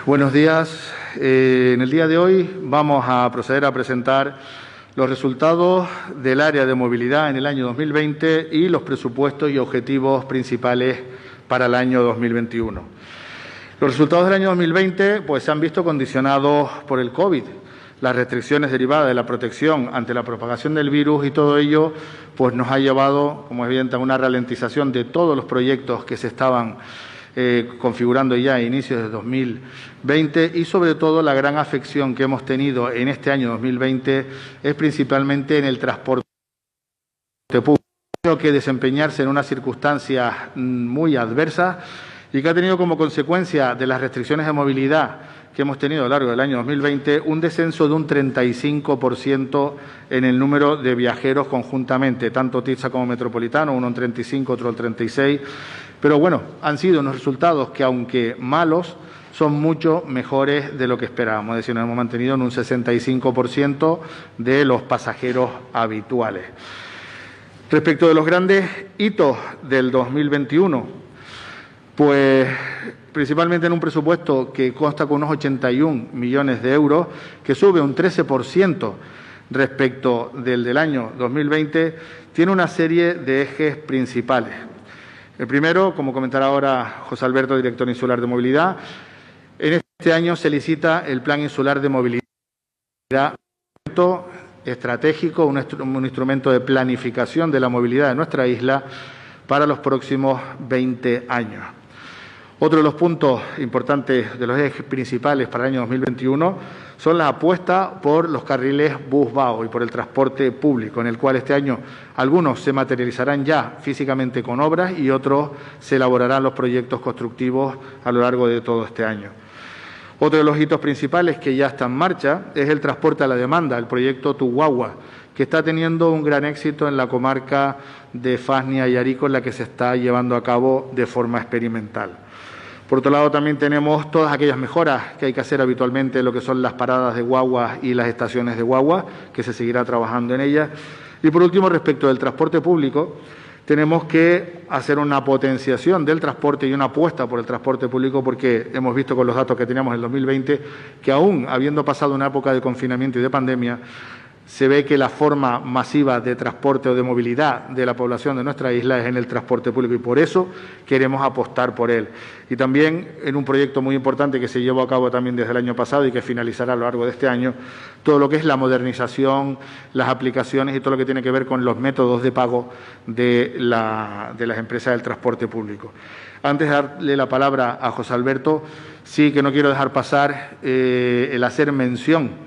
Buenos días. En el día de hoy vamos a proceder a presentar los resultados del área de movilidad en el año 2020 y los presupuestos y objetivos principales para el año 2021. Los resultados del año 2020 se han visto condicionados por el COVID, las restricciones derivadas de la protección ante la propagación del virus y todo ello nos ha llevado, como es evidente, a una ralentización de todos los proyectos que se estaban configurando ya a inicios de 2020 y, sobre todo, la gran afección que hemos tenido en este año 2020 es principalmente en el transporte público, que ha tenido que desempeñarse en unas circunstancias muy adversas y que ha tenido como consecuencia de las restricciones de movilidad que hemos tenido a lo largo del año 2020 un descenso de un 35% en el número de viajeros conjuntamente, tanto TITSA como Metropolitano, uno en 35, otro en 36. Pero bueno, han sido unos resultados que, aunque malos, son mucho mejores de lo que esperábamos. Es decir, nos hemos mantenido en un 65% de los pasajeros habituales. Respecto de los grandes hitos del 2021, principalmente en un presupuesto que consta con unos 81 millones de euros, que sube un 13% respecto del año 2020, tiene una serie de ejes principales. El primero, como comentará ahora José Alberto, director insular de movilidad, en este año se licita el Plan Insular de Movilidad, estratégico, un instrumento de planificación de la movilidad de nuestra isla para los próximos 20 años. Otro de los puntos importantes, de los ejes principales para el año 2021, son la apuesta por los carriles bus-vao y por el transporte público, en el cual este año algunos se materializarán ya físicamente con obras y otros se elaborarán los proyectos constructivos a lo largo de todo este año. Otro de los hitos principales que ya está en marcha es el transporte a la demanda, el proyecto Tuguagua, que está teniendo un gran éxito en la comarca de Fasnia y Arico, en la que se está llevando a cabo de forma experimental. Por otro lado, también tenemos todas aquellas mejoras que hay que hacer habitualmente en lo que son las paradas de guaguas y las estaciones de guaguas, que se seguirá trabajando en ellas. Y, por último, respecto del transporte público, tenemos que hacer una potenciación del transporte y una apuesta por el transporte público, porque hemos visto con los datos que teníamos en el 2020 que, aún habiendo pasado una época de confinamiento y de pandemia, se ve que la forma masiva de transporte o de movilidad de la población de nuestra isla es en el transporte público y por eso queremos apostar por él. Y también en un proyecto muy importante que se llevó a cabo también desde el año pasado y que finalizará a lo largo de este año, todo lo que es la modernización, las aplicaciones y todo lo que tiene que ver con los métodos de pago de las empresas del transporte público. Antes de darle la palabra a José Alberto, sí que no quiero dejar pasar el hacer mención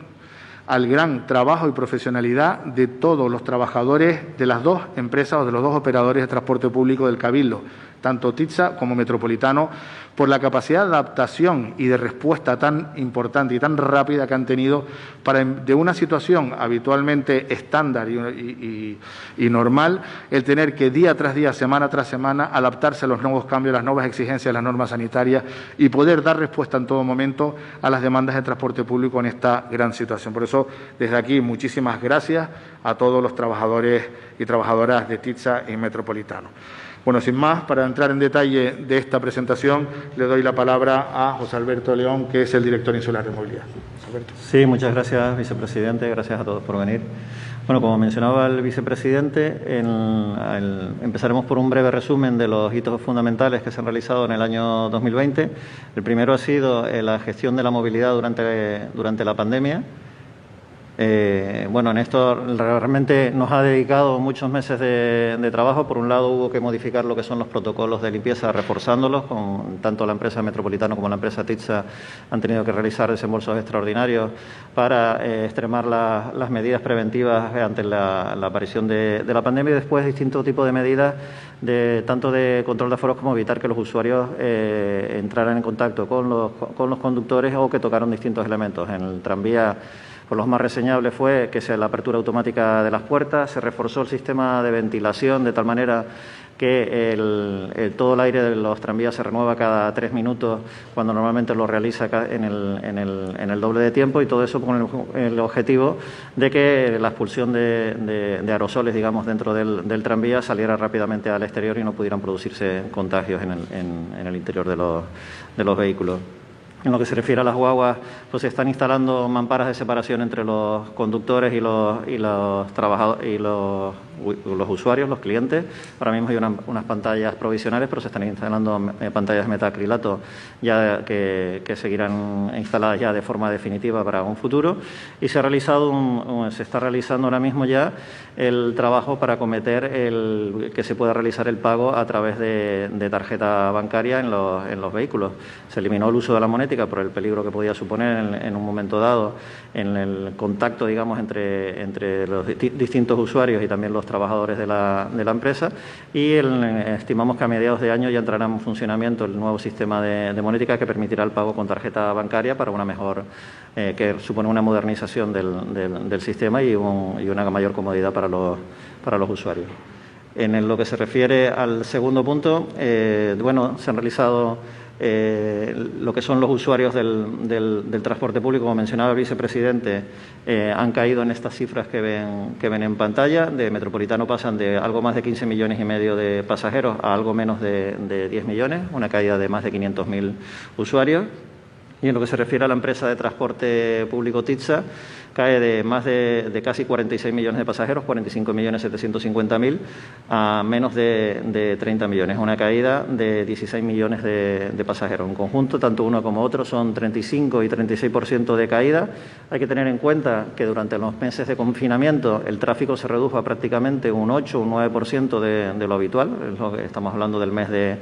al gran trabajo y profesionalidad de todos los trabajadores de las dos empresas o de los dos operadores de transporte público del Cabildo, tanto TITSA como Metropolitano, por la capacidad de adaptación y de respuesta tan importante y tan rápida que han tenido para, de una situación habitualmente estándar y normal, el tener que día tras día, semana tras semana, adaptarse a los nuevos cambios, las nuevas exigencias de las normas sanitarias y poder dar respuesta en todo momento a las demandas de transporte público en esta gran situación. Por eso, desde aquí, muchísimas gracias a todos los trabajadores y trabajadoras de TITSA y Metropolitano. Bueno, sin más, para entrar en detalle de esta presentación, le doy la palabra a José Alberto León, que es el director insular de movilidad. Sí, muchas gracias, vicepresidente. Gracias a todos por venir. Bueno, como mencionaba el vicepresidente, empezaremos por un breve resumen de los hitos fundamentales que se han realizado en el año 2020. El primero ha sido la gestión de la movilidad durante la pandemia. En esto realmente nos ha dedicado muchos meses de trabajo. Por un lado, hubo que modificar lo que son los protocolos de limpieza, reforzándolos. Tanto la empresa Metropolitano como la empresa TITSA han tenido que realizar desembolsos extraordinarios para extremar las medidas preventivas ante la aparición de la pandemia y después distintos tipos de medidas, tanto de control de aforos como evitar que los usuarios entraran en contacto con los conductores o que tocaron distintos elementos. En el tranvía, por los más reseñables fue que la apertura automática de las puertas, se reforzó el sistema de ventilación de tal manera que todo el aire de los tranvías se renueva cada 3 minutos cuando normalmente lo realiza en el doble de tiempo, y todo eso con el objetivo de que la expulsión de aerosoles, digamos, dentro del tranvía saliera rápidamente al exterior y no pudieran producirse contagios en el interior de los vehículos. En lo que se refiere a las guaguas, pues se están instalando mamparas de separación entre los conductores y los trabajadores y los usuarios, los clientes. Ahora mismo hay unas pantallas provisionales, pero se están instalando pantallas de metacrilato ya que seguirán instaladas ya de forma definitiva para un futuro. Y se está realizando ahora mismo ya el trabajo para acometer que se pueda realizar el pago a través de tarjeta bancaria en los vehículos. Se eliminó el uso de la monética por el peligro que podía suponer en un momento dado en el contacto, digamos, entre los distintos usuarios y también los trabajadores de la empresa, y estimamos que a mediados de año ya entrará en funcionamiento el nuevo sistema de monética que permitirá el pago con tarjeta bancaria para una mejor, que supone una modernización del sistema y una mayor comodidad para los usuarios. En lo que se refiere al segundo punto, bueno, se han realizado lo que son los usuarios del transporte público, como mencionaba el vicepresidente, han caído en estas cifras que ven en pantalla. De Metropolitano pasan de algo más de 15,5 millones de pasajeros a algo menos de 10 millones, una caída de más de 500.000 usuarios. Y en lo que se refiere a la empresa de transporte público TITSA, cae de casi 46 millones de pasajeros, 45.750.000, a menos de 30 millones, una caída de 16 millones de pasajeros. En conjunto, tanto uno como otro son 35 y 36% de caída. Hay que tener en cuenta que durante los meses de confinamiento el tráfico se redujo a prácticamente un 8 o un 9% de lo habitual, es lo que estamos hablando del mes de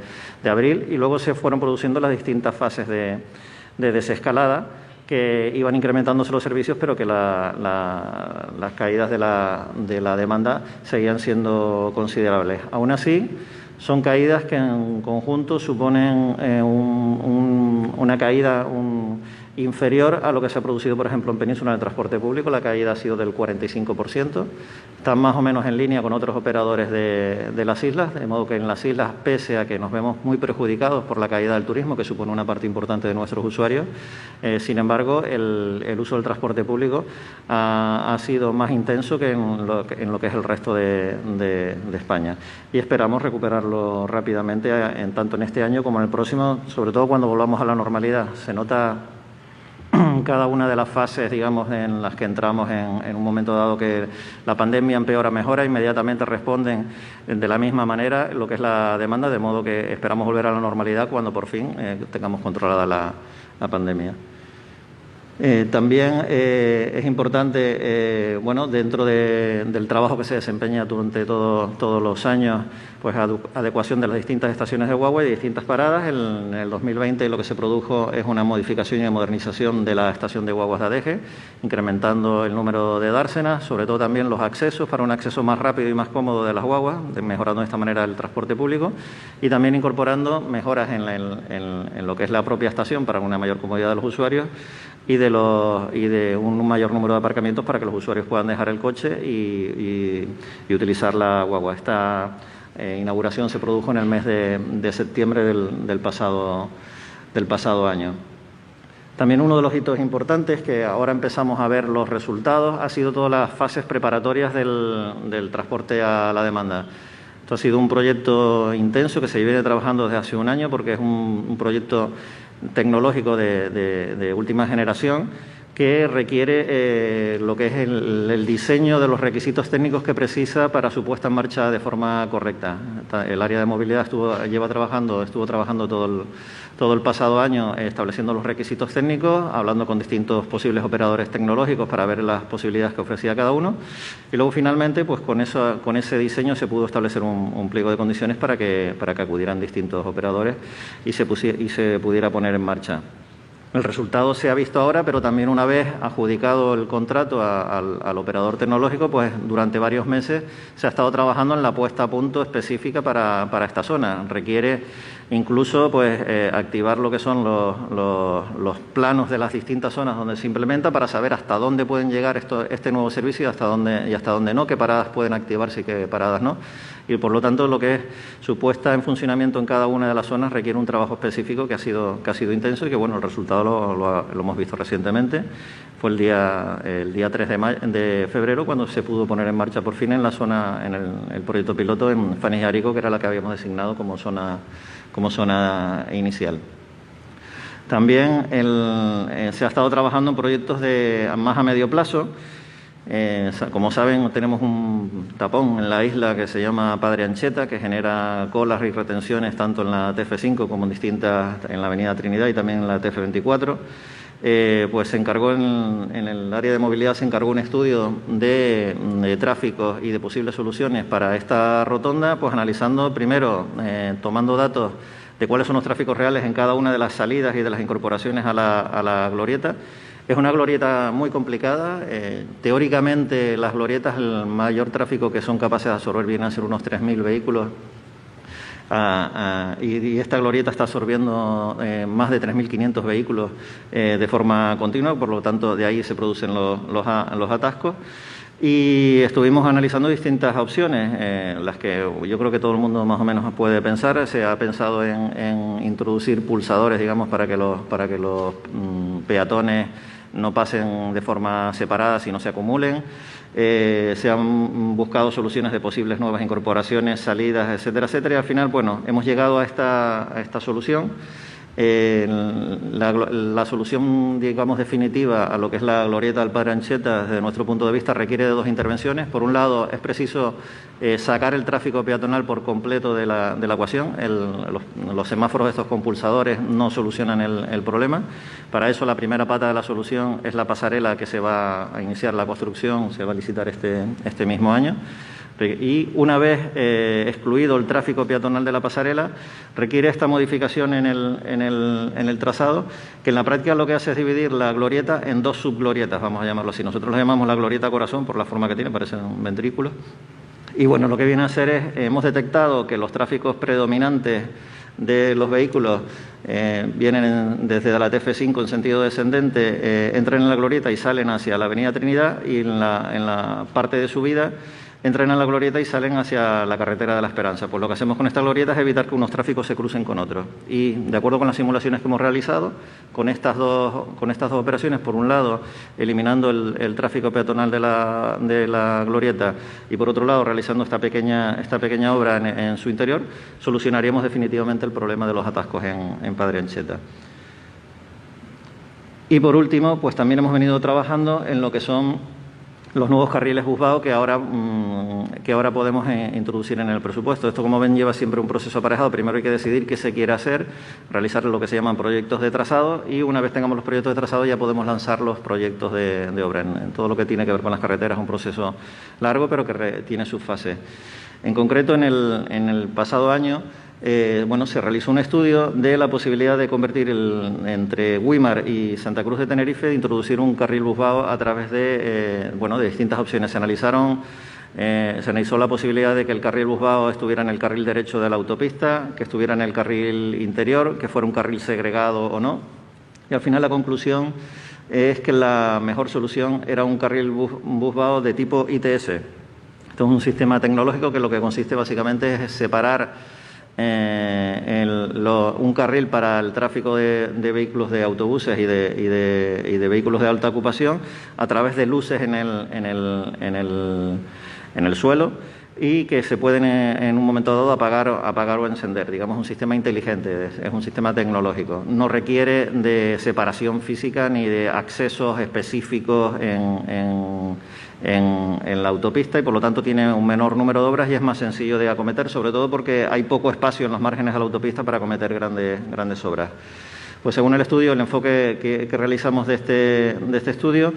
abril, y luego se fueron produciendo las distintas fases de desescalada, que iban incrementándose los servicios, pero que las caídas de la demanda seguían siendo considerables. Aún así, son caídas que en conjunto suponen una caída inferior a lo que se ha producido, por ejemplo, en Península en el transporte público. La caída ha sido del 45%. Están más o menos en línea con otros operadores de las islas, de modo que en las islas, pese a que nos vemos muy perjudicados por la caída del turismo, que supone una parte importante de nuestros usuarios, sin embargo, el uso del transporte público ha sido más intenso que en lo que es el resto de España. Y esperamos recuperarlo rápidamente, tanto en este año como en el próximo, sobre todo cuando volvamos a la normalidad. Se nota cada una de las fases, digamos, en las que entramos en un momento dado que la pandemia empeora, mejora, inmediatamente responden de la misma manera lo que es la demanda, de modo que esperamos volver a la normalidad cuando por fin tengamos controlada la pandemia. También es importante, bueno, dentro del trabajo que se desempeña durante todos los años, pues adecuación de las distintas estaciones de guagua y distintas paradas. En el 2020 lo que se produjo es una modificación y modernización de la estación de guaguas de Adeje, incrementando el número de dársenas, sobre todo también los accesos para un acceso más rápido y más cómodo de las guaguas, mejorando de esta manera el transporte público, y también incorporando mejoras en lo que es la propia estación para una mayor comodidad de los usuarios y de un mayor número de aparcamientos para que los usuarios puedan dejar el coche y utilizar la guagua. Esta inauguración se produjo en el mes de septiembre del pasado año. También uno de los hitos importantes, que ahora empezamos a ver los resultados, ha sido todas las fases preparatorias del transporte a la demanda. Esto ha sido un proyecto intenso que se viene trabajando desde hace un año, porque es un proyecto tecnológico de última generación que requiere lo que es el diseño de los requisitos técnicos que precisa para su puesta en marcha de forma correcta. El área de movilidad estuvo trabajando todo el pasado año estableciendo los requisitos técnicos, hablando con distintos posibles operadores tecnológicos para ver las posibilidades que ofrecía cada uno, y luego finalmente pues con ese diseño se pudo establecer un pliego de condiciones para que acudieran distintos operadores y se pudiera poner en marcha. El resultado se ha visto ahora, pero también una vez adjudicado el contrato al operador tecnológico, pues durante varios meses se ha estado trabajando en la puesta a punto específica para esta zona. Requiere incluso pues activar lo que son los planos de las distintas zonas donde se implementa para saber hasta dónde pueden llegar este nuevo servicio y hasta dónde no, qué paradas pueden activarse y qué paradas no. Y por lo tanto lo que es su puesta en funcionamiento en cada una de las zonas requiere un trabajo específico que ha sido intenso y que bueno, el resultado lo hemos visto recientemente. Fue el día 3 de febrero cuando se pudo poner en marcha por fin en la zona, en el proyecto piloto en Fanes y Arico, que era la que habíamos designado como zona inicial. También se ha estado trabajando en proyectos más a medio plazo. Como saben, tenemos un tapón en la isla que se llama Padre Ancheta, que genera colas y retenciones tanto en la TF5 como en la Avenida Trinidad y también en la TF24. Pues se encargó en el área de movilidad, se encargó un estudio de tráfico y de posibles soluciones para esta rotonda, pues analizando primero, tomando datos de cuáles son los tráficos reales en cada una de las salidas y de las incorporaciones a la glorieta. Es una glorieta muy complicada. Teóricamente, las glorietas, el mayor tráfico que son capaces de absorber vienen a ser unos 3.000 vehículos. Y esta glorieta está absorbiendo más de 3.500 vehículos de forma continua, por lo tanto, de ahí se producen los atascos. Y estuvimos analizando distintas opciones, las que yo creo que todo el mundo más o menos puede pensar. Se ha pensado en introducir pulsadores, digamos, para que los peatones no pasen de forma separada, sino se acumulen. Se han buscado soluciones de posibles nuevas incorporaciones, salidas, etcétera, etcétera. Y al final, bueno, hemos llegado a esta solución. La solución, digamos, definitiva a lo que es la glorieta del Padre Ancheta, desde nuestro punto de vista, requiere de dos intervenciones. Por un lado, es preciso sacar el tráfico peatonal por completo de la ecuación. Los semáforos estos con pulsadores no solucionan el problema. Para eso, la primera pata de la solución es la pasarela que se va a iniciar la construcción, se va a licitar este mismo año. Y una vez excluido el tráfico peatonal de la pasarela, requiere esta modificación en el trazado, que en la práctica lo que hace es dividir la glorieta en dos subglorietas, vamos a llamarlo así. Nosotros la llamamos la glorieta corazón por la forma que tiene, parece un ventrículo. Y bueno, lo que viene a hacer es, hemos detectado que los tráficos predominantes de los vehículos vienen desde la TF5 en sentido descendente, entran en la glorieta y salen hacia la Avenida Trinidad, y en la parte de subida entran a la glorieta y salen hacia la carretera de la Esperanza. Pues lo que hacemos con esta glorieta es evitar que unos tráficos se crucen con otros. Y de acuerdo con las simulaciones que hemos realizado, con estas dos operaciones, por un lado, eliminando el tráfico peatonal de la glorieta y por otro lado, realizando esta pequeña obra en su interior, solucionaríamos definitivamente el problema de los atascos en Padre Ancheta. Y por último, pues también hemos venido trabajando en lo que son los nuevos carriles busbados que ahora podemos introducir en el presupuesto. Esto, como ven, lleva siempre un proceso aparejado. Primero hay que decidir qué se quiere hacer, realizar lo que se llaman proyectos de trazado, y una vez tengamos los proyectos de trazado ya podemos lanzar los proyectos de obra. En todo lo que tiene que ver con las carreteras es un proceso largo, pero que tiene sus fases. En concreto, en el pasado año, se realizó un estudio de la posibilidad de convertir entre Güímar y Santa Cruz de Tenerife, de introducir un carril busbado a través de distintas opciones. Se analizó la posibilidad de que el carril busbado estuviera en el carril derecho de la autopista, que estuviera en el carril interior, que fuera un carril segregado o no. Y al final la conclusión es que la mejor solución era un carril busbado de tipo ITS. Esto es un sistema tecnológico que lo que consiste básicamente es separar un carril para el tráfico de vehículos de autobuses y de vehículos de alta ocupación a través de luces en el suelo, y que se pueden en un momento dado apagar o encender. Digamos, un sistema inteligente, es un sistema tecnológico. No requiere de separación física ni de accesos específicos en la autopista, y por lo tanto tiene un menor número de obras y es más sencillo de acometer, sobre todo porque hay poco espacio en los márgenes de la autopista para acometer grandes obras. Pues según el estudio, el enfoque que realizamos de este estudio,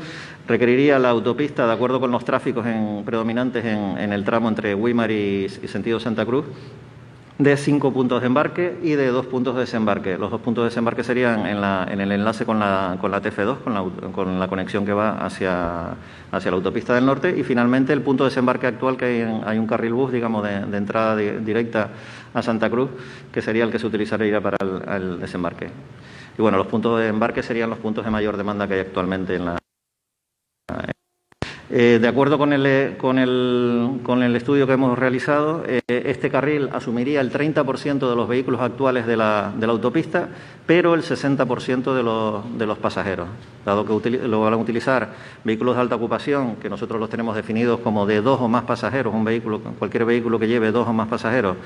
requeriría la autopista, de acuerdo con los tráficos predominantes en el tramo entre Güímar y sentido Santa Cruz, de 5 puntos de embarque y de 2 puntos de desembarque. Los 2 puntos de desembarque serían en el enlace con la TF2, con la conexión que va hacia la autopista del norte, y finalmente el punto de desembarque actual, que hay un carril bus, digamos, de entrada directa a Santa Cruz, que sería el que se utilizaría para el desembarque. Y bueno, los puntos de embarque serían los puntos de mayor demanda que hay actualmente en la... De acuerdo con el estudio que hemos realizado, este carril asumiría el 30% de los vehículos actuales de la autopista, pero el 60% de los pasajeros, dado que lo van a utilizar vehículos de alta ocupación, que nosotros los tenemos definidos como de 2 o más pasajeros, cualquier vehículo que lleve 2 o más pasajeros,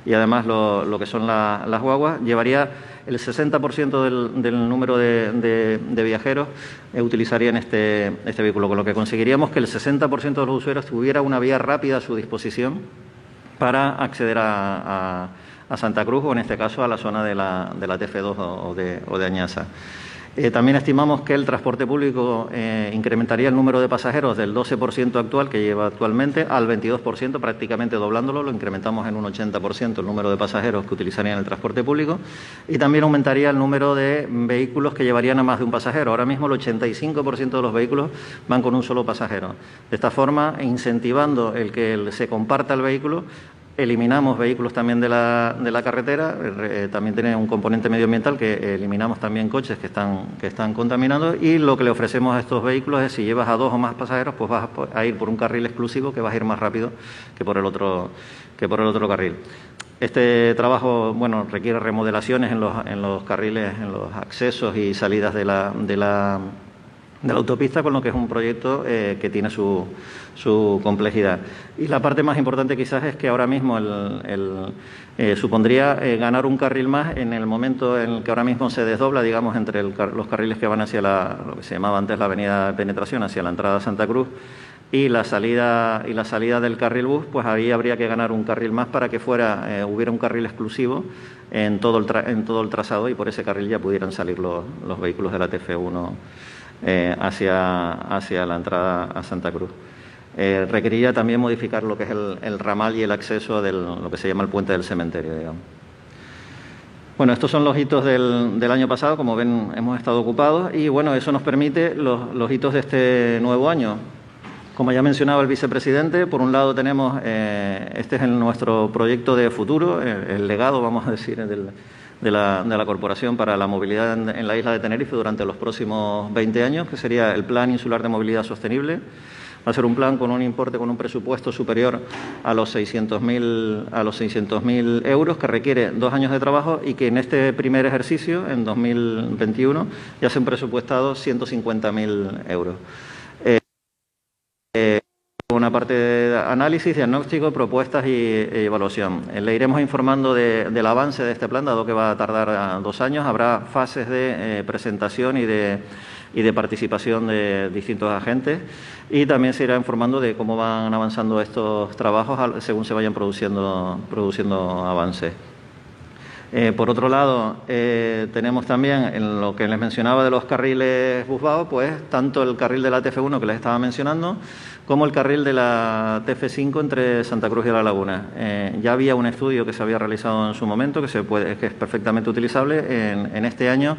y además lo que son las guaguas, llevaría el 60% del número de viajeros utilizarían este vehículo, con lo que conseguiríamos que el 60% de los usuarios tuviera una vía rápida a su disposición para acceder a Santa Cruz, o en este caso a la zona de la TF2 o de Añaza. También estimamos que el transporte público incrementaría el número de pasajeros del 12% actual que lleva actualmente al 22%, prácticamente doblándolo, lo incrementamos en un 80% el número de pasajeros que utilizarían el transporte público, y también aumentaría el número de vehículos que llevarían a más de un pasajero. Ahora mismo el 85% de los vehículos van con un solo pasajero. De esta forma, incentivando el que se comparta el vehículo, eliminamos vehículos también de la carretera, también tiene un componente medioambiental que eliminamos también coches que están contaminando, y lo que le ofrecemos a estos vehículos es, si llevas a 2 o más pasajeros, pues vas a ir por un carril exclusivo que vas a ir más rápido que por el otro carril. Este trabajo, bueno, requiere remodelaciones en los carriles, en los accesos y salidas de la autopista, con lo que es un proyecto que tiene su complejidad. Y la parte más importante quizás es que ahora mismo supondría ganar un carril más en el momento en el que ahora mismo se desdobla, digamos, entre los carriles que van hacia lo que se llamaba antes la avenida de penetración, hacia la entrada a Santa Cruz, y la salida del carril bus, pues ahí habría que ganar un carril más para que hubiera un carril exclusivo en todo el trazado, y por ese carril ya pudieran salir los vehículos de la TF1 hacia la entrada a Santa Cruz. Requeriría también modificar lo que es el ramal y el acceso de lo que se llama el puente del cementerio, digamos. Bueno, estos son los hitos del año pasado. Como ven, hemos estado ocupados, y bueno, eso nos permite los hitos de este nuevo año. Como ya mencionaba el vicepresidente, por un lado tenemos, este es nuestro proyecto de futuro, el legado, vamos a decir, de la Corporación para la Movilidad en la isla de Tenerife durante los próximos 20 años, que sería el Plan Insular de Movilidad Sostenible. Va a ser un plan con un importe, con un presupuesto superior a los 600.000 euros, que requiere 2 años de trabajo, y que en este primer ejercicio, en 2021, ya se han presupuestado 150.000 euros. Una parte de análisis, diagnóstico, propuestas y evaluación. Le iremos informando del avance de este plan, dado que va a tardar 2 años. Habrá fases de presentación y de participación de distintos agentes, y también se irá informando de cómo van avanzando estos trabajos según se vayan produciendo avances. Por otro lado, tenemos también, en lo que les mencionaba de los carriles busbados, pues tanto el carril de la TF1 que les estaba mencionando, como el carril de la TF5 entre Santa Cruz y La Laguna. Ya había un estudio que se había realizado en su momento, que es perfectamente utilizable. En este año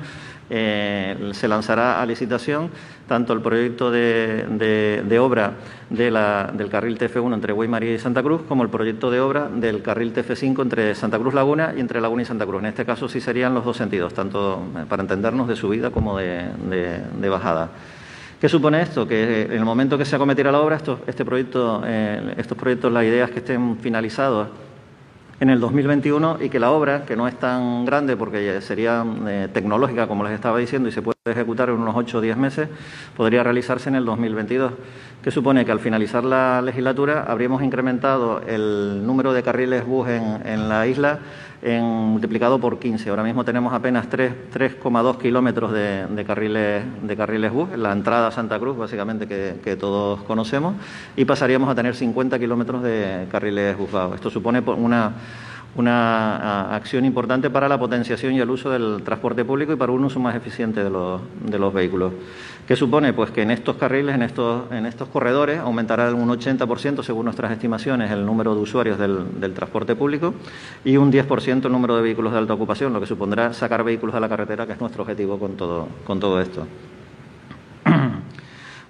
se lanzará a licitación tanto el proyecto de obra del carril TF1 entre Guaymaría y Santa Cruz, como el proyecto de obra del carril TF5 entre Santa Cruz Laguna y entre Laguna y Santa Cruz. En este caso sí serían los 2 sentidos, tanto para entendernos de subida como de bajada. ¿Qué supone esto? Que en el momento que se acometiera la obra, estos proyectos, la idea es que estén finalizados en el 2021, y que la obra, que no es tan grande porque sería tecnológica, como les estaba diciendo, y se puede ejecutar en unos 8 o 10 meses, podría realizarse en el 2022. Que supone que al finalizar la legislatura habríamos incrementado el número de carriles bus en la isla multiplicado por 15. Ahora mismo tenemos apenas 3,2 kilómetros de carriles bus, en la entrada a Santa Cruz, básicamente, que todos conocemos, y pasaríamos a tener 50 kilómetros de carriles busbados. Esto supone una acción importante para la potenciación y el uso del transporte público y para un uso más eficiente de los vehículos. ¿Qué supone? Pues que en estos carriles, en estos corredores, aumentará un 80%, según nuestras estimaciones, el número de usuarios del transporte público, y un 10% el número de vehículos de alta ocupación, lo que supondrá sacar vehículos de la carretera, que es nuestro objetivo con todo esto.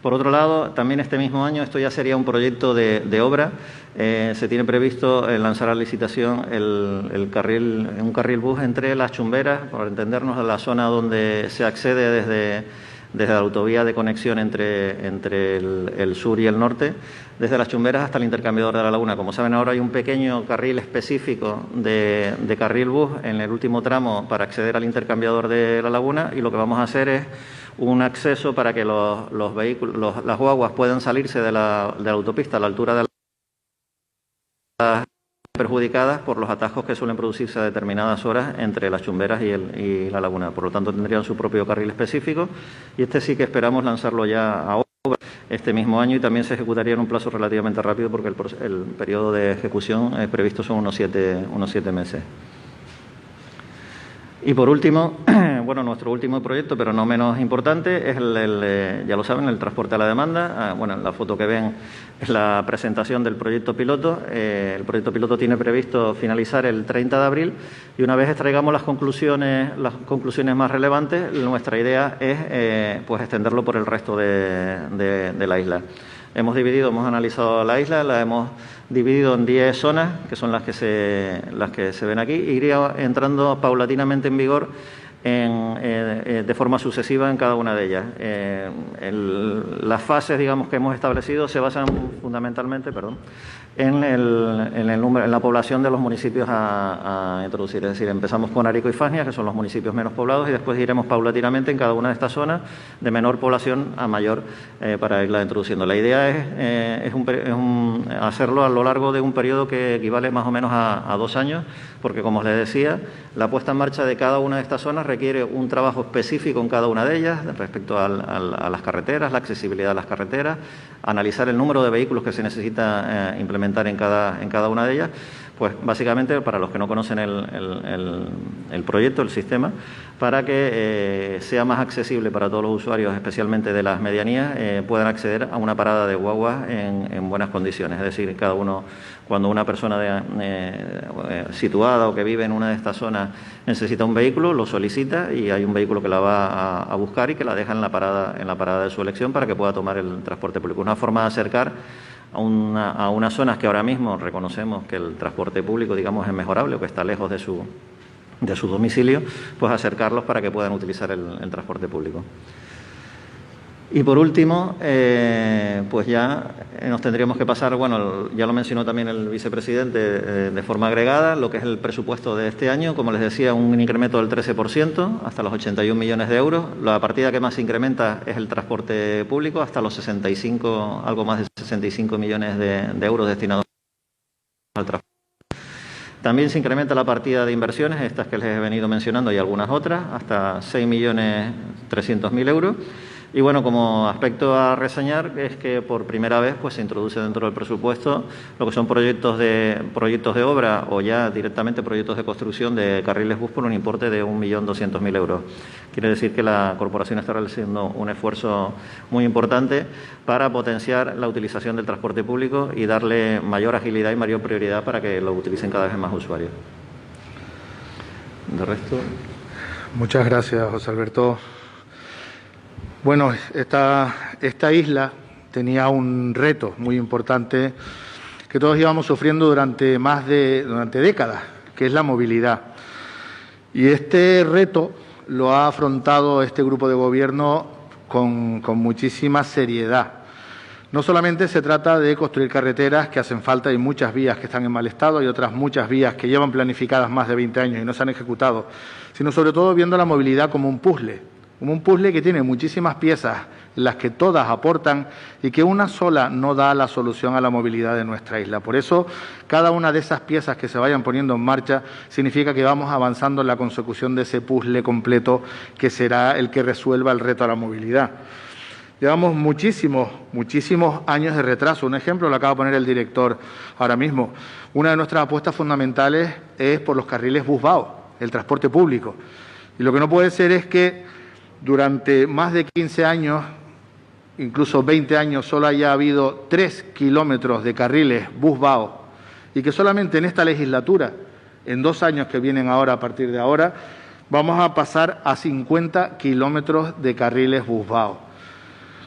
Por otro lado, también este mismo año, esto ya sería un proyecto de obra, se tiene previsto lanzar a licitación un carril bus entre Las Chumberas, por entendernos, la zona donde se accede desde la autovía de conexión entre el sur y el norte, desde Las Chumberas hasta el intercambiador de la Laguna. Como saben, ahora hay un pequeño carril específico de carril bus en el último tramo para acceder al intercambiador de la Laguna, y lo que vamos a hacer es un acceso para que los vehículos, las guaguas puedan salirse de la autopista a la altura de las perjudicadas por los atascos que suelen producirse a determinadas horas entre Las Chumberas y la Laguna. Por lo tanto, tendrían su propio carril específico, y este sí que esperamos lanzarlo ya a obra este mismo año, y también se ejecutaría en un plazo relativamente rápido porque el periodo de ejecución previsto son unos siete meses. Y por último, bueno, nuestro último proyecto, pero no menos importante, es ya lo saben, el transporte a la demanda. Bueno, la foto que ven es la presentación del proyecto piloto. El proyecto piloto tiene previsto finalizar el 30 de abril y una vez extraigamos las conclusiones más relevantes, nuestra idea es pues extenderlo por el resto de la isla. Hemos analizado la isla, la hemos dividido en 10 zonas, que son las que se ven aquí, e iría entrando paulatinamente en vigor de forma sucesiva en cada una de ellas. Las fases, digamos, que hemos establecido se basan fundamentalmente, en la población de los municipios a introducir. Es decir, empezamos con Arico y Fagnia, que son los municipios menos poblados, y después iremos paulatinamente en cada una de estas zonas de menor población a mayor para irla introduciendo. La idea es hacerlo a lo largo de un periodo que equivale más o menos a 2 años, porque, como les decía, la puesta en marcha de cada una de estas zonas requiere un trabajo específico en cada una de ellas respecto a las carreteras, la accesibilidad a las carreteras, analizar el número de vehículos que se necesita implementar en cada una de ellas. Pues básicamente, para los que no conocen el proyecto, el sistema, para que sea más accesible para todos los usuarios, especialmente de las medianías, puedan acceder a una parada de guaguas en buenas condiciones. Es decir, cada uno, cuando una persona situada o que vive en una de estas zonas necesita un vehículo, lo solicita y hay un vehículo que la va a buscar y que la deja en la parada de su elección para que pueda tomar el transporte público. Una forma de acercar a unas zonas que ahora mismo reconocemos que el transporte público, digamos, es mejorable o que está lejos de su domicilio, pues acercarlos para que puedan utilizar el transporte público. Y por último, pues ya nos tendríamos que pasar, bueno, ya lo mencionó también el vicepresidente de forma agregada, lo que es el presupuesto de este año. Como les decía, un incremento del 13% hasta los 81 millones de euros. La partida que más se incrementa es el transporte público, hasta los algo más de 65 millones de euros destinados al transporte. También se incrementa la partida de inversiones, estas que les he venido mencionando y algunas otras, hasta 6.300.000 euros. Y bueno, como aspecto a reseñar es que por primera vez pues se introduce dentro del presupuesto lo que son proyectos de obra o ya directamente proyectos de construcción de carriles bus por un importe de 1.200.000 euros. Quiere decir que la corporación está realizando un esfuerzo muy importante para potenciar la utilización del transporte público y darle mayor agilidad y mayor prioridad para que lo utilicen cada vez más usuarios. De resto. Muchas gracias, José Alberto. Bueno, esta isla tenía un reto muy importante que todos íbamos sufriendo durante décadas, que es la movilidad. Y este reto lo ha afrontado este grupo de gobierno con muchísima seriedad. No solamente se trata de construir carreteras que hacen falta, hay muchas vías que están en mal estado, hay otras muchas vías que llevan planificadas más de 20 años y no se han ejecutado, sino sobre todo viendo la movilidad como un puzzle que tiene muchísimas piezas, las que todas aportan y que una sola no da la solución a la movilidad de nuestra isla. Por eso, cada una de esas piezas que se vayan poniendo en marcha significa que vamos avanzando en la consecución de ese puzzle completo que será el que resuelva el reto a la movilidad. Llevamos muchísimos años de retraso. Un ejemplo lo acaba de poner el director ahora mismo. Una de nuestras apuestas fundamentales es por los carriles bus-vao, el transporte público. Y lo que no puede ser es que durante más de 15 años, incluso 20 años, solo haya habido 3 kilómetros de carriles bus-vao y que solamente en esta legislatura, en 2 años que vienen ahora, a partir de ahora, vamos a pasar a 50 kilómetros de carriles bus-vao.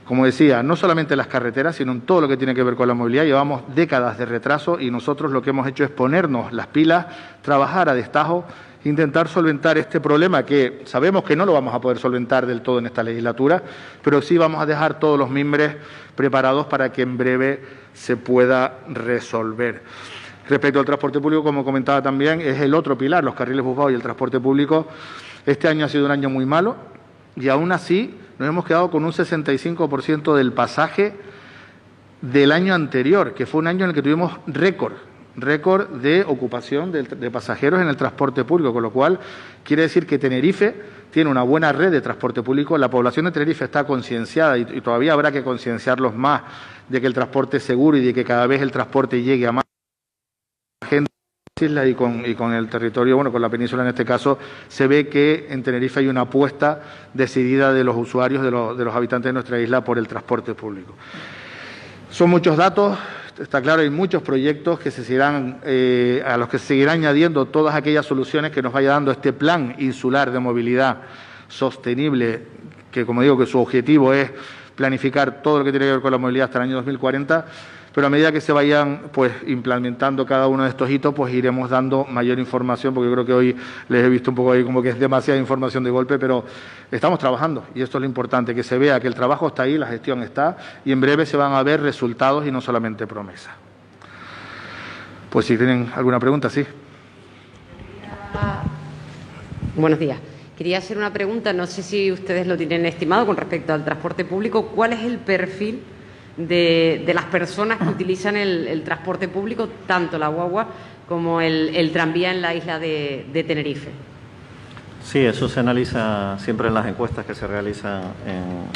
Como decía, no solamente en las carreteras, sino en todo lo que tiene que ver con la movilidad. Llevamos décadas de retraso y nosotros lo que hemos hecho es ponernos las pilas, trabajar a destajo intentar solventar este problema, que sabemos que no lo vamos a poder solventar del todo en esta legislatura, pero sí vamos a dejar todos los mimbres preparados para que en breve se pueda resolver. Respecto al transporte público, como comentaba también, es el otro pilar, los carriles buscados y el transporte público. Este año ha sido un año muy malo y aún así nos hemos quedado con un 65% del pasaje del año anterior, que fue un año en el que tuvimos récord de ocupación de pasajeros en el transporte público, con lo cual quiere decir que Tenerife tiene una buena red de transporte público. La población de Tenerife está concienciada y todavía habrá que concienciarlos más de que el transporte es seguro y de que cada vez el transporte llegue a más gente isla y con el territorio, bueno, con la península en este caso, se ve que en Tenerife hay una apuesta decidida de los usuarios, de los habitantes de nuestra isla por el transporte público. Son muchos datos, está claro, hay muchos proyectos que se seguirán, a los que se seguirán añadiendo todas aquellas soluciones que nos vaya dando este plan insular de movilidad sostenible, que como digo que su objetivo es planificar todo lo que tiene que ver con la movilidad hasta el año 2040, pero a medida que se vayan pues implementando cada uno de estos hitos, pues iremos dando mayor información, porque yo creo que hoy les he visto un poco ahí como que es demasiada información de golpe, pero estamos trabajando y esto es lo importante, que se vea que el trabajo está ahí, la gestión está y en breve se van a ver resultados y no solamente promesas. Pues si tienen alguna pregunta, sí. Buenos días. Quería hacer una pregunta, no sé si ustedes lo tienen estimado con respecto al transporte público. ¿Cuál es el perfil de las personas que utilizan el transporte público, tanto la guagua como el tranvía en la isla de Tenerife? Sí, eso se analiza siempre en las encuestas que se realizan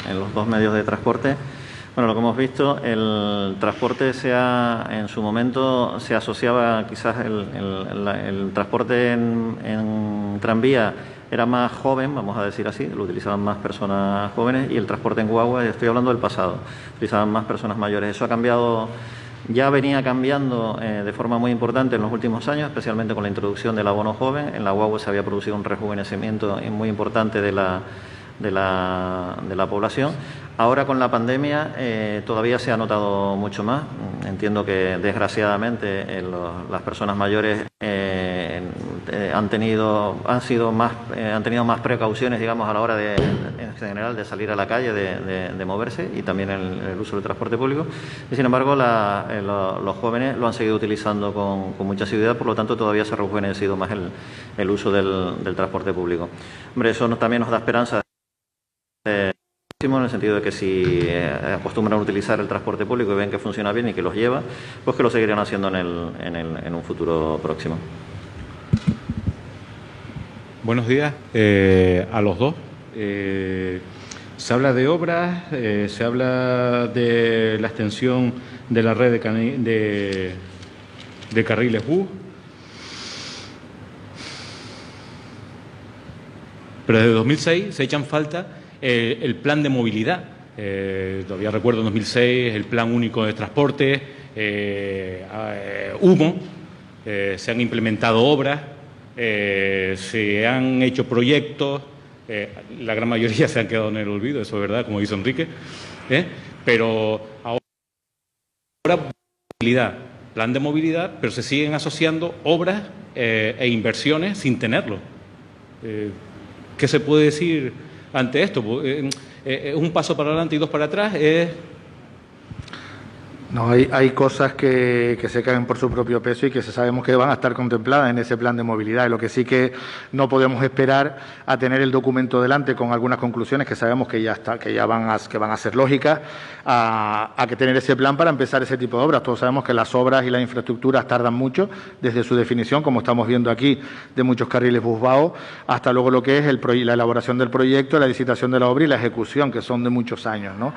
en los dos medios de transporte. Bueno, lo que hemos visto, el transporte en su momento se asociaba, quizás el transporte en tranvía era más joven, vamos a decir así, lo utilizaban más personas jóvenes, y el transporte en guagua, estoy hablando del pasado, utilizaban más personas mayores. Eso ha cambiado, ya venía cambiando de forma muy importante en los últimos años, especialmente con la introducción del abono joven. En la guagua se había producido un rejuvenecimiento muy importante de la población. Ahora con la pandemia todavía se ha notado mucho más. Entiendo que desgraciadamente las personas mayores han tenido más precauciones, digamos, a la hora en general de salir a la calle, de moverse, y también el uso del transporte público. Y sin embargo los jóvenes lo han seguido utilizando con mucha asiduidad, por lo tanto todavía se ha rejuvenecido más el uso del transporte público. Hombre, eso también nos da esperanza en el sentido de que si acostumbran a utilizar el transporte público y ven que funciona bien y que los lleva, pues que lo seguirán haciendo en un futuro próximo. Buenos días a los dos. Se habla de obras, se habla de la extensión de la red de carriles bus, pero desde 2006 se echan falta el plan de movilidad. Todavía recuerdo en 2006 el plan único de transporte, humo, se han implementado obras, se han hecho proyectos, la gran mayoría se han quedado en el olvido, eso es verdad, como dice Enrique, pero ahora movilidad, plan de movilidad, pero se siguen asociando obras e inversiones sin tenerlo. ¿Qué se puede decir ante esto? ¿Un paso para adelante y dos para atrás? No, hay cosas que se caen por su propio peso y que sabemos que van a estar contempladas en ese plan de movilidad. Y lo que sí que no podemos esperar a tener el documento delante con algunas conclusiones que sabemos que van a ser lógicas, a que tener ese plan para empezar ese tipo de obras. Todos sabemos que las obras y las infraestructuras tardan mucho desde su definición, como estamos viendo aquí, de muchos carriles busbaos, hasta luego lo que es la elaboración del proyecto, la licitación de la obra y la ejecución, que son de muchos años, ¿no?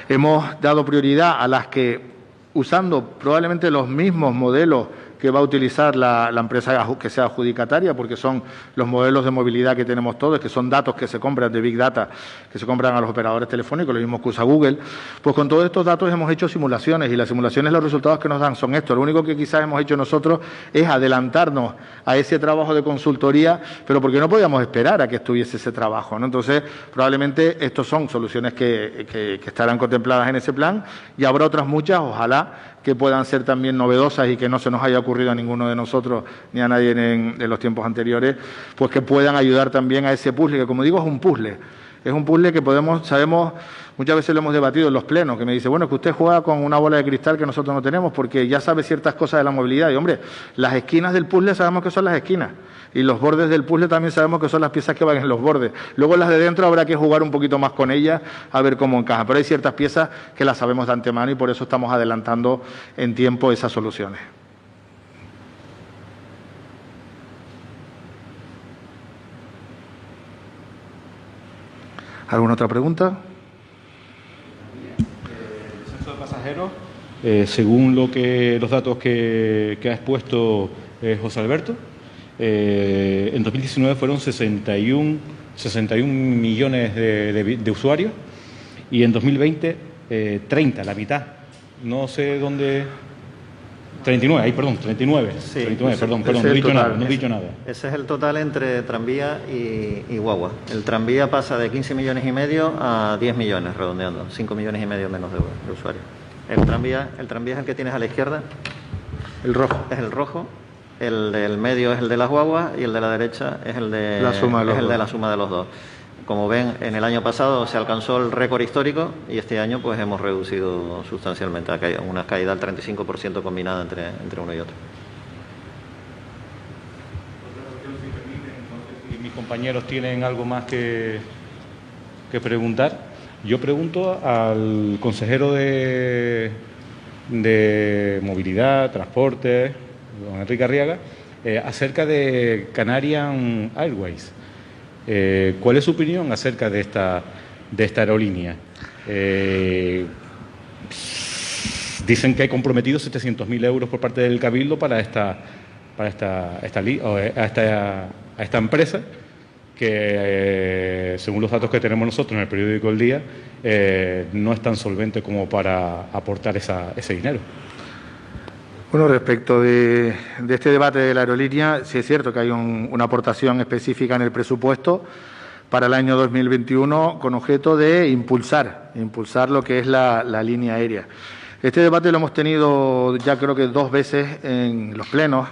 Hemos dado prioridad a las que, usando probablemente los mismos modelos que va a utilizar la empresa que sea adjudicataria, porque son los modelos de movilidad que tenemos todos, que son datos que se compran de Big Data, que se compran a los operadores telefónicos, lo mismo que usa Google. Pues con todos estos datos hemos hecho simulaciones y las simulaciones, los resultados que nos dan son estos. Lo único que quizás hemos hecho nosotros es adelantarnos a ese trabajo de consultoría, pero porque no podíamos esperar a que estuviese ese trabajo, ¿no? Entonces, probablemente estos son soluciones que estarán contempladas en ese plan y habrá otras muchas, ojalá, que puedan ser también novedosas y que no se nos haya ocurrido a ninguno de nosotros ni a nadie en los tiempos anteriores, pues que puedan ayudar también a ese puzzle, que como digo es un puzzle. Es un puzzle que sabemos, muchas veces lo hemos debatido en los plenos, que me dice, bueno, es que usted juega con una bola de cristal que nosotros no tenemos porque ya sabe ciertas cosas de la movilidad. Y hombre, las esquinas del puzzle sabemos que son las esquinas y los bordes del puzzle también sabemos que son las piezas que van en los bordes. Luego las de dentro habrá que jugar un poquito más con ellas a ver cómo encajan. Pero hay ciertas piezas que las sabemos de antemano y por eso estamos adelantando en tiempo esas soluciones. ¿Alguna otra pregunta? El censo de pasajeros, según los datos que ha expuesto José Alberto, en 2019 fueron 61 millones de usuarios y en 2020 30, la mitad. No sé dónde... 39, perdón, 39. Sí, 39, perdón, no he dicho nada. Ese es el total entre tranvía y guagua. El tranvía pasa de 15 millones y medio a 10 millones, redondeando, 5 millones y medio menos de usuarios. El tranvía es el que tienes a la izquierda. El rojo. Es el rojo. El del medio es el de las guaguas y el de la derecha es el de la suma de los dos. Como ven, en el año pasado se alcanzó el récord histórico y este año pues hemos reducido sustancialmente, una caída del 35% combinada entre uno y otro. Si mis compañeros tienen algo más que preguntar, yo pregunto al consejero de Movilidad, Transporte, don Enrique Arriaga, acerca de Canarian Airways. ¿Cuál es su opinión acerca de esta aerolínea? Dicen que hay comprometidos 700.000 euros por parte del Cabildo para esta empresa, que según los datos que tenemos nosotros en el periódico El Día, no es tan solvente como para aportar ese dinero. Bueno, respecto de este debate de la aerolínea, sí es cierto que hay una aportación específica en el presupuesto para el año 2021 con objeto de impulsar lo que es la línea aérea. Este debate lo hemos tenido ya creo que 2 veces en los plenos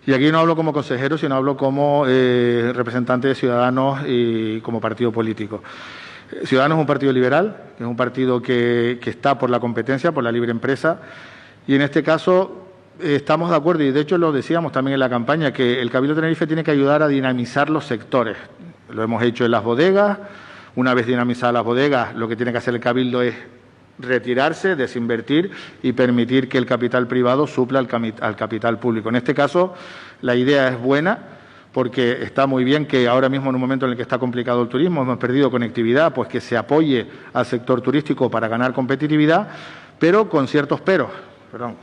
y aquí no hablo como consejero, sino hablo como representante de Ciudadanos y como partido político. Ciudadanos es un partido liberal, es un partido que está por la competencia, por la libre empresa. Y en este caso estamos de acuerdo, y de hecho lo decíamos también en la campaña, que el Cabildo de Tenerife tiene que ayudar a dinamizar los sectores. Lo hemos hecho en las bodegas. Una vez dinamizadas las bodegas, lo que tiene que hacer el Cabildo es retirarse, desinvertir y permitir que el capital privado supla al capital público. En este caso, la idea es buena, porque está muy bien que ahora mismo, en un momento en el que está complicado el turismo, hemos perdido conectividad, pues que se apoye al sector turístico para ganar competitividad, pero con ciertos peros. Perdón,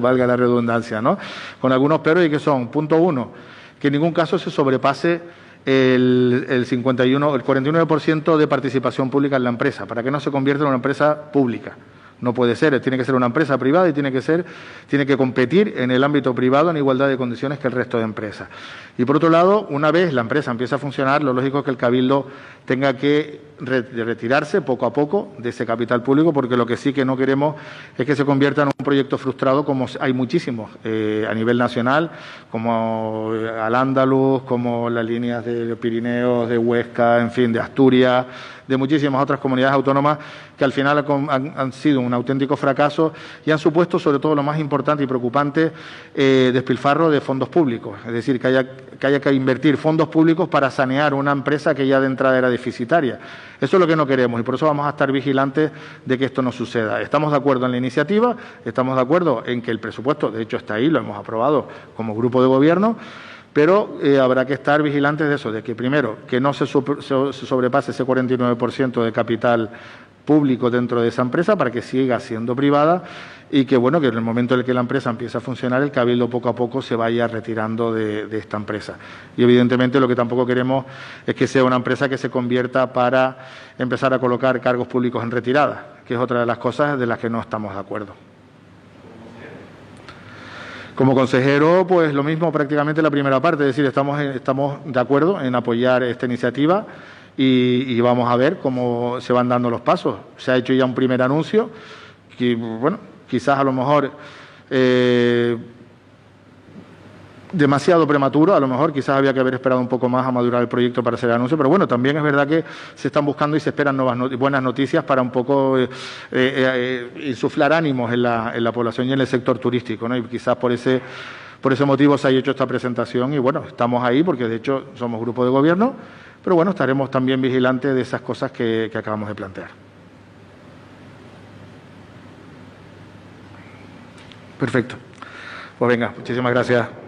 valga la redundancia, ¿no? Con algunos peros, y que son, punto 1, que en ningún caso se sobrepase el 49% de participación pública en la empresa, para que no se convierta en una empresa pública. No puede ser, tiene que ser una empresa privada y tiene que competir en el ámbito privado en igualdad de condiciones que el resto de empresas. Y por otro lado, una vez la empresa empiece a funcionar, lo lógico es que el Cabildo tenga que retirarse poco a poco de ese capital público, porque lo que sí que no queremos es que se convierta en un proyecto frustrado, como hay muchísimos a nivel nacional, como Al-Ándalus, como las líneas de Pirineos, de Huesca, en fin, de Asturias, de muchísimas otras comunidades autónomas que al final han sido un auténtico fracaso y han supuesto, sobre todo lo más importante y preocupante, despilfarro de fondos públicos. Es decir, que haya que invertir fondos públicos para sanear una empresa que ya de entrada era deficitaria. Eso es lo que no queremos y por eso vamos a estar vigilantes de que esto no suceda. Estamos de acuerdo en la iniciativa, estamos de acuerdo en que el presupuesto, de hecho está ahí, lo hemos aprobado como grupo de gobierno, pero habrá que estar vigilantes de eso, de que primero, que no se sobrepase ese 49% de capital público dentro de esa empresa para que siga siendo privada y que, bueno, que en el momento en el que la empresa empiece a funcionar, el Cabildo poco a poco se vaya retirando de esta empresa. Y evidentemente lo que tampoco queremos es que sea una empresa que se convierta para empezar a colocar cargos públicos en retirada, que es otra de las cosas de las que no estamos de acuerdo. Como consejero, pues lo mismo prácticamente la primera parte, es decir, estamos de acuerdo en apoyar esta iniciativa y vamos a ver cómo se van dando los pasos. Se ha hecho ya un primer anuncio que, bueno, quizás a lo mejor demasiado prematuro, a lo mejor quizás había que haber esperado un poco más a madurar el proyecto para hacer el anuncio, pero bueno, también es verdad que se están buscando y se esperan buenas noticias para un poco insuflar ánimos en la población y en el sector turístico, ¿no? Y quizás por ese motivo se haya hecho esta presentación y bueno, estamos ahí porque de hecho somos grupo de gobierno, pero bueno, estaremos también vigilantes de esas cosas que acabamos de plantear. Perfecto. Pues venga, muchísimas gracias.